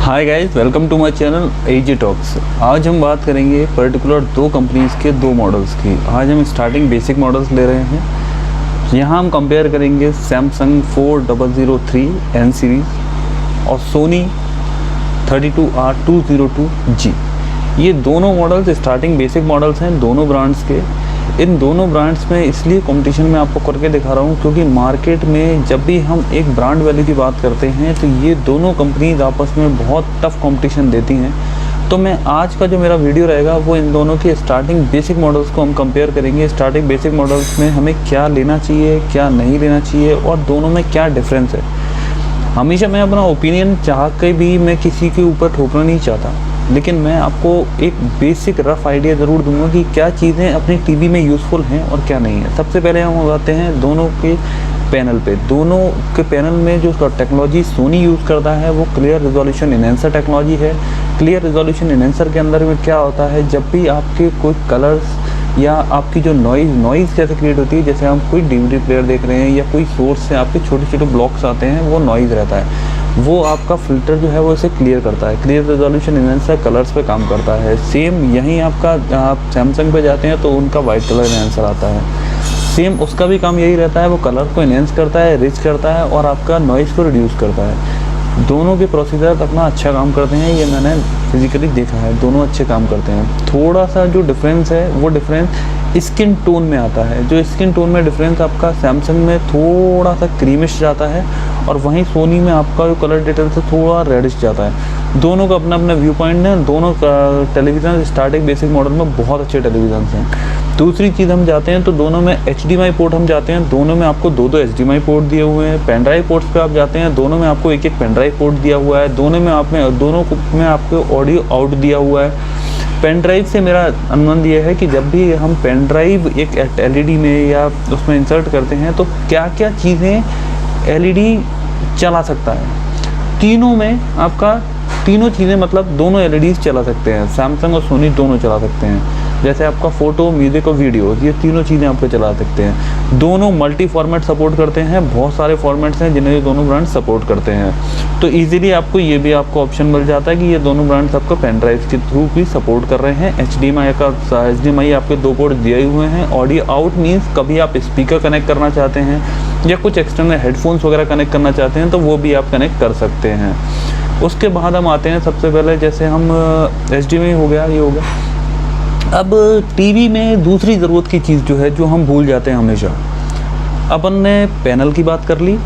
Hi guys, welcome to my channel AG talks. आज हम बात करेंगे पर्टिकुलर दो कंपनीज़ के दो मॉडल्स की। आज हम स्टार्टिंग बेसिक मॉडल्स ले रहे हैं। यहाँ हम कंपेयर करेंगे सैमसंग 4003 एन सीरीज़ और सोनी 32R202G। ये दोनों मॉडल्स स्टार्टिंग बेसिक मॉडल्स हैं दोनों ब्रांड्स के। इन दोनों ब्रांड्स में इसलिए कंपटीशन में आपको करके दिखा रहा हूँ क्योंकि मार्केट में जब भी हम एक ब्रांड वैल्यू की बात करते हैं तो ये दोनों कंपनीज आपस में बहुत टफ कंपटीशन देती हैं। तो मैं आज का जो मेरा वीडियो रहेगा वो इन दोनों के स्टार्टिंग बेसिक मॉडल्स को हम कंपेयर करेंगे। स्टार्टिंग बेसिक मॉडल्स में हमें क्या लेना चाहिए, क्या नहीं लेना चाहिए और दोनों में क्या डिफरेंस है। हमेशा मैं अपना ओपिनियन चाह के भी मैं किसी के ऊपर थोपना नहीं चाहता, लेकिन मैं आपको एक बेसिक रफ़ आइडिया ज़रूर दूंगा कि क्या चीज़ें अपनी टीवी में यूज़फुल हैं और क्या नहीं है। सबसे पहले हम आते हैं दोनों के पैनल पे। दोनों के पैनल में जो टेक्नोलॉजी सोनी यूज़ करता है वो क्लियर रिजोल्यूशन इनहेंसर टेक्नोलॉजी है। क्लियर रिजोल्यूशन इनहेंसर के अंदर में क्या होता है, जब भी आपके कोई कलर्स या आपकी जो नॉइज़ कैसे क्रिएट होती है, जैसे हम कोई डीवीडी प्लेयर देख रहे हैं या कोई सोर्स से आपके छोटे छोटे ब्लॉक्स आते हैं, वो नॉइज़ रहता है, वो आपका फ़िल्टर जो है वो इसे क्लियर करता है। क्लियर रिजोल्यूशन इनहेंसर कलर्स पे काम करता है। सेम यहीं आप सैमसंग पे जाते हैं तो उनका वाइट कलर इनहेंसर आता है। सेम उसका भी काम यही रहता है, वो कलर को इनहेंस करता है, रिच करता है और आपका नॉइज़ को रिड्यूस करता है। दोनों के प्रोसीजर अपना अच्छा काम करते हैं, ये मैंने फिजिकली देखा है, दोनों अच्छे काम करते हैं। थोड़ा सा जो डिफरेंस है वो डिफरेंस स्किन टोन में आता है। जो स्किन टोन में डिफरेंस आपका सैमसंग में थोड़ा सा क्रीमिश जाता है और वहीं सोनी में आपका जो कलर डिटेल से थोड़ा रेडिश जाता है। दोनों का अपना अपना व्यू पॉइंट है। दोनों का टेलीविज़न स्टार्टिंग बेसिक मॉडल में बहुत अच्छे टेलीविज़न हैं। दूसरी चीज़ हम जाते हैं तो दोनों में HDMI पोर्ट हम जाते हैं, दोनों में आपको दो HDMI पोर्ट दिए हुए हैं। पेन ड्राइव पोर्ट्स पे आप जाते हैं, दोनों में आपको एक पेन ड्राइव पोर्ट दिया हुआ है। दोनों में आपको ऑडियो आउट दिया हुआ है। पेन ड्राइव से मेरा अनुबंध ये है कि जब भी हम पेन ड्राइव एक LED में या उसमें इंसर्ट करते हैं तो क्या क्या चीज़ें LED चला सकता है। तीनों में आपका तीनों चीज़ें मतलब दोनों LEDs चला सकते हैं। सैमसंग और सोनी दोनों चला सकते हैं। जैसे आपका फ़ोटो, म्यूज़िक और वीडियो, ये तीनों चीज़ें आप पे चला सकते हैं। दोनों मल्टी फॉर्मेट सपोर्ट करते हैं। बहुत सारे फॉर्मेट्स हैं जिन्हें ये दोनों ब्रांड सपोर्ट करते हैं। तो ईज़िली आपको ऑप्शन मिल जाता है कि ये दोनों ब्रांड्स आपको पेन ड्राइव के थ्रू भी सपोर्ट कर रहे हैं। HDMI आपके दो पोर्ट दिए हुए हैं। ऑडियो आउट मीन्स कभी आप स्पीकर कनेक्ट करना चाहते हैं या कुछ एक्सटर्नल हेडफोन्स वगैरह कनेक्ट करना चाहते हैं तो वो भी आप कनेक्ट कर सकते हैं। उसके बाद हम आते हैं सबसे पहले, जैसे हम HDMI हो गया, ये हो गया। अब टीवी में दूसरी ज़रूरत की चीज़ जो है, जो हम भूल जाते हैं हमेशा, अपन ने पैनल की बात कर ली,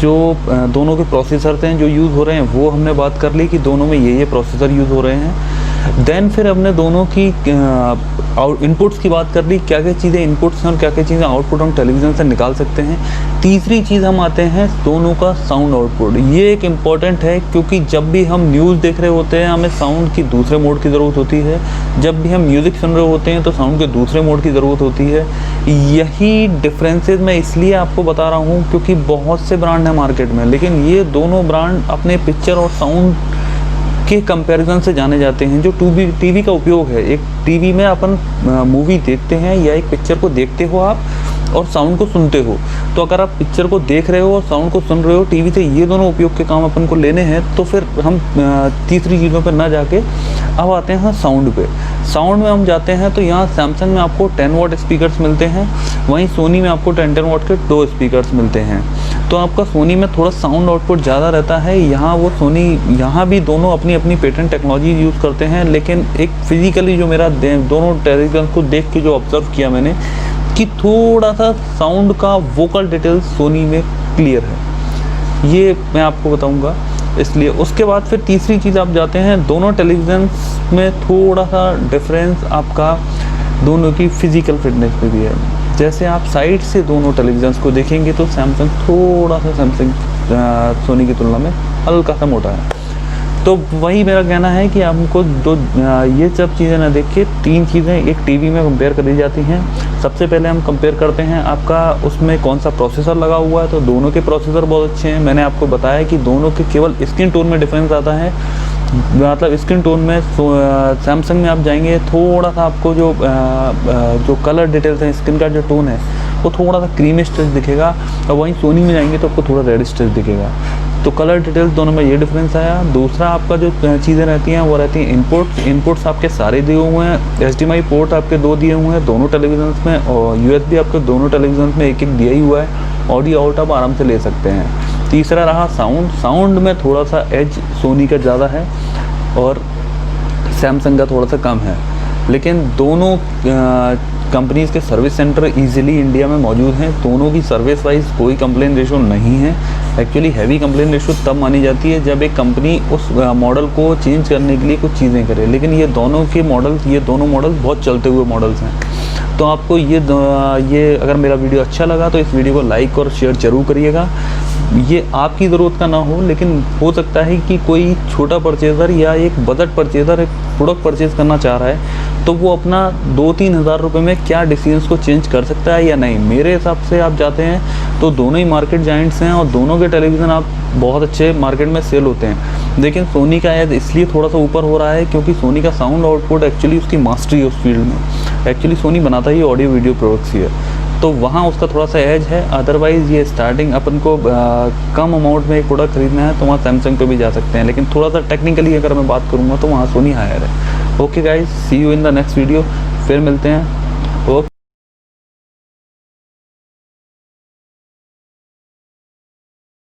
जो दोनों के प्रोसेसर हैं जो यूज़ हो रहे हैं वो हमने बात कर ली कि दोनों में ये प्रोसेसर यूज़ हो रहे हैं। देन फिर हमने दोनों की इनपुट्स की बात कर ली, क्या क्या चीज़ें इनपुट्स हैं और क्या क्या चीज़ें आउटपुट हम टेलीविज़न से निकाल सकते हैं। तीसरी चीज़ हम आते हैं दोनों का साउंड आउटपुट। ये एक इम्पॉर्टेंट है क्योंकि जब भी हम न्यूज़ देख रहे होते हैं हमें साउंड की दूसरे मोड की ज़रूरत होती है। जब भी हम म्यूज़िक सुन रहे होते हैं तो साउंड के दूसरे मोड की ज़रूरत होती है। यही डिफरेंसेस मैं इसलिए आपको बता रहा हूँ क्योंकि बहुत से ब्रांड हैं मार्केट में, लेकिन ये दोनों ब्रांड अपने पिक्चर और साउंड के कंपैरिजन से जाने जाते हैं। जो टीवी का उपयोग है, एक टीवी में अपन मूवी देखते हैं या एक पिक्चर को देखते हो आप और साउंड को सुनते हो, तो अगर आप पिक्चर को देख रहे हो और साउंड को सुन रहे हो टीवी से, ये दोनों उपयोग के काम अपन को लेने हैं, तो फिर हम तीसरी चीज़ों पर ना जाके अब आते हैं साउंड पे। साउंड में हम जाते हैं तो यहाँ सैमसंग में आपको 10 वाट स्पीकर्स मिलते हैं, वहीं सोनी में आपको 10 वाट के 2 स्पीकर्स मिलते हैं। तो आपका सोनी में थोड़ा साउंड आउटपुट ज़्यादा रहता है। यहाँ भी दोनों अपनी अपनी पेटेंट टेक्नोलॉजी यूज़ करते हैं, लेकिन एक फिजिकली जो मेरा दोनों टेलीविज़न को देख के जो ऑब्ज़र्व किया मैंने कि थोड़ा सा साउंड का वोकल डिटेल्स सोनी में क्लियर है, ये मैं आपको बताऊंगा। इसलिए उसके बाद फिर तीसरी चीज़ आप जाते हैं, दोनों टेलीविज़न में थोड़ा सा डिफरेंस आपका दोनों की फिज़िकल फिटनेस पे भी है। जैसे आप साइड से दोनों टेलीविज़न को देखेंगे तो सैमसंग थोड़ा सा सोनी की तुलना में हल्का सा मोटा है। तो वही मेरा कहना है कि हमको ये सब चीज़ें ना देख के तीन चीज़ें एक टीवी में कंपेयर करी जाती हैं। सबसे पहले हम कंपेयर करते हैं आपका उसमें कौन सा प्रोसेसर लगा हुआ है, तो दोनों के प्रोसेसर बहुत अच्छे हैं। मैंने आपको बताया कि दोनों के केवल स्किन टोन में डिफरेंस आता है। मतलब स्किन टोन में सैमसंग में आप जाएंगे थोड़ा सा आपको जो कलर डिटेल्स हैं, स्किन का जो टोन है वो थोड़ा सा क्रीमी टच दिखेगा, और वहीं सोनी में जाएंगे तो आपको थोड़ा रेडिश टच दिखेगा। तो कलर डिटेल्स दोनों में ये डिफरेंस आया। दूसरा आपका जो चीज़ें रहती हैं वो रहती हैं इनपुट्स आपके सारे दिए हुए हैं। HDMI पोर्ट आपके 2 दिए हुए हैं दोनों टेलीविजन में, और USB आपके दोनों टेलीविजन में एक दिया ही हुआ है। ऑडियो आउट आप आराम से ले सकते हैं। तीसरा रहा साउंड में थोड़ा सा एज सोनी का ज़्यादा है और सैमसंग का थोड़ा सा कम है, लेकिन दोनों कंपनीज़ के सर्विस सेंटर इजीली इंडिया में मौजूद हैं। दोनों की सर्विस वाइज कोई कंप्लेन रेशो नहीं है। एक्चुअली हैवी कंप्लेन रेशो तब मानी जाती है जब एक कंपनी उस मॉडल को चेंज करने के लिए कुछ चीज़ें करे, लेकिन ये दोनों मॉडल्स बहुत चलते हुए मॉडल्स हैं। तो आपको ये अगर मेरा वीडियो अच्छा लगा तो इस वीडियो को लाइक और शेयर जरूर करिएगा। ये आपकी ज़रूरत का ना हो, लेकिन हो सकता है कि कोई छोटा परचेज़र या एक बजट परचेज़र एक प्रोडक्ट परचेज़ करना चाह रहा है, तो वो अपना 2-3 हज़ार रुपये में क्या डिसीजंस को चेंज कर सकता है या नहीं। मेरे हिसाब से आप जाते हैं तो दोनों ही मार्केट जाइंट्स हैं और दोनों के टेलीविज़न आप बहुत अच्छे मार्केट में सेल होते हैं। लेकिन सोनी का एज इसलिए थोड़ा सा ऊपर हो रहा है क्योंकि सोनी का साउंड आउटपुट एक्चुअली उसकी मास्टरी है उस फील्ड में। एक्चुअली सोनी बनाता ही ऑडियो वीडियो प्रोडक्ट्स ही है, तो वहाँ उसका थोड़ा सा एज है। अदरवाइज़ ये स्टार्टिंग अपन को कम अमाउंट में एक प्रोडक्ट खरीदना है तो वहाँ सैमसंग पे भी जा सकते हैं, लेकिन थोड़ा सा टेक्निकली अगर मैं बात करूँगा तो वहाँ सोनी हायर है। Okay guys, see you in the next video, फिर मिलते हैं।